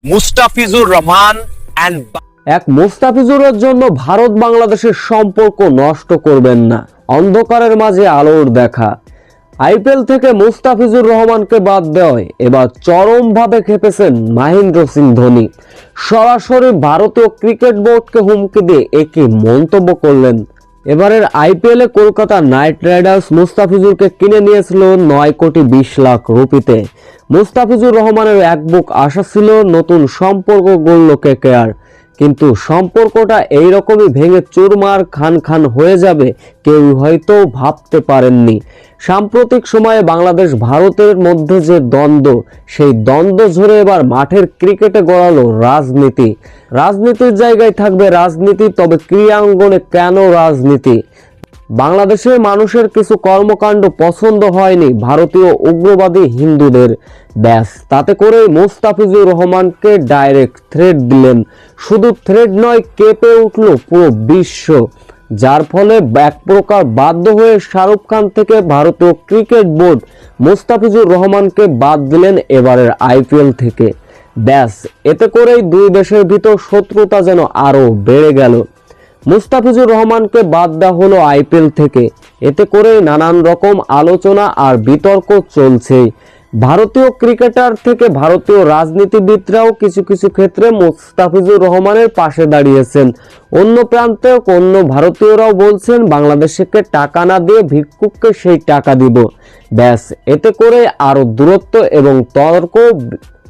Mustafizur Rahman and এক মুস্তাফিজুরের জন্য ভারত বাংলাদেশের সম্পর্ক নষ্ট করবেন না, অন্ধকারের মাঝে আলোর দেখা। আইপিএল থেকে মুস্তাফিজুর রহমানকে বাদ দেওয়ায় এবার চরমভাবে খেপেছেন মহেন্দ্র সিং ধোনি। সরাসরি ভারতীয় ক্রিকেট বোর্ডকে হুমকি দিয়ে একই মন্তব্য করলেন। এবারের আইপিএলে কলকাতা নাইট রাইডার্স মুস্তাফিজুরকে কিনে নিয়েছিল 9,20,00,000 রুপিতে। মুস্তাফিজুর রহমানের এক বুক আশা ছিল নতুন সম্পর্ক গড়ল কেকেআর, কিন্তু সম্পর্কটা এইরকমই ভেঙে চুরমার খান খান হয়ে যাবে কেউ হয়তো ভাবতে পারেননি। সাম্প্রতিক সময়ে বাংলাদেশ ভারতের মধ্যে যে দ্বন্দ্ব, সেই দ্বন্দ্ব ঝরে এবার মাঠের ক্রিকেটে গড়ালো রাজনীতি। রাজনীতির জায়গায় থাকবে রাজনীতি, তবে ক্রীড়াঙ্গনে কেন রাজনীতি? বাংলাদেশের মানুষের কিছু কর্মকাণ্ড পছন্দ হয়নি ভারতীয় উগ্রবাদী হিন্দুদের, ব্যাস তাতে করে মুস্তাফিজুর রহমানকে ডাইরেক্ট থ্রেট দিলেন। শুধু থ্রেট নয়, কেঁপে উঠল পুরো বিশ্ব, যার ফলে এক প্রকার বাধ্য হয়ে শাহরুখ খান থেকে ভারতীয় ক্রিকেট বোর্ড মুস্তাফিজুর রহমানকে বাদ দিলেন এবারের আইপিএল থেকে। ব্যাস এতে করেই দুই দেশের ভিতর শত্রুতা যেন আরো বেড়ে গেল। মুস্তাফিজুর রহমানকে বাদ দেওয়া হলো আইপিএল থেকে, এতে করে নানান রকম আলোচনা আর বিতর্ক চলছে। ভারতীয় ক্রিকেটার থেকে ভারতীয় রাজনীতিবিদরাও কিছু কিছু ক্ষেত্রে মুস্তাফিজুর রহমানের পাশে দাঁড়িয়েছেন। অন্য প্রান্তে অন্য ভারতীয়রাও বলছেন বাংলাদেশকে টাকা না দিয়ে ভিক্ষুককে সেই টাকা দিব। ব্যাস এতে করে আরো দূরত্ব এবং তর্ক।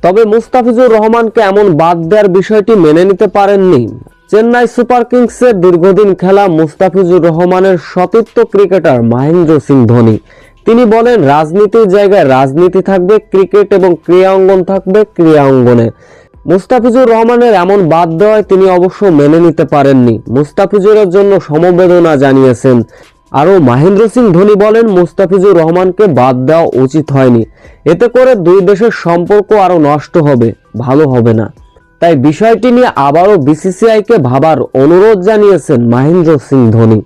তবে মুস্তাফিজুর রহমানকে এমন বাদ দেওয়ার বিষয়টি মেনে নিতে পারেননি চেন্নাই সুপার কিংসের দীর্ঘদিন খেলা মুস্তাফিজুর রহমানের সতীর্থ ক্রিকেটার মহেন্দ্র সিং ধোনি। তিনি বলেন, রাজনীতির জায়গায় রাজনীতি থাকবে, ক্রিকেট এবং ক্রীড়া অঙ্গন থাকবে ক্রীড়া অঙ্গনে। মুস্তাফিজুর রহমানের এমন বাদ দেওয়ায় তিনি অবশ্য মেনে নিতে পারেননি। মুস্তাফিজুরের জন্য সমবেদনা জানিয়েছেন। আরও মহেন্দ্র সিং ধোনি বলেন, মুস্তাফিজুর রহমানকে বাদ দেওয়া উচিত হয়নি, এতে করে দুই দেশের সম্পর্ক আরো নষ্ট হবে, ভালো হবে না। তাই বিষয়টি নিয়ে আবারও বিসিসিআইকে ভাবার অনুরোধ জানিয়েছেন মহেন্দ্র সিং ধোনি।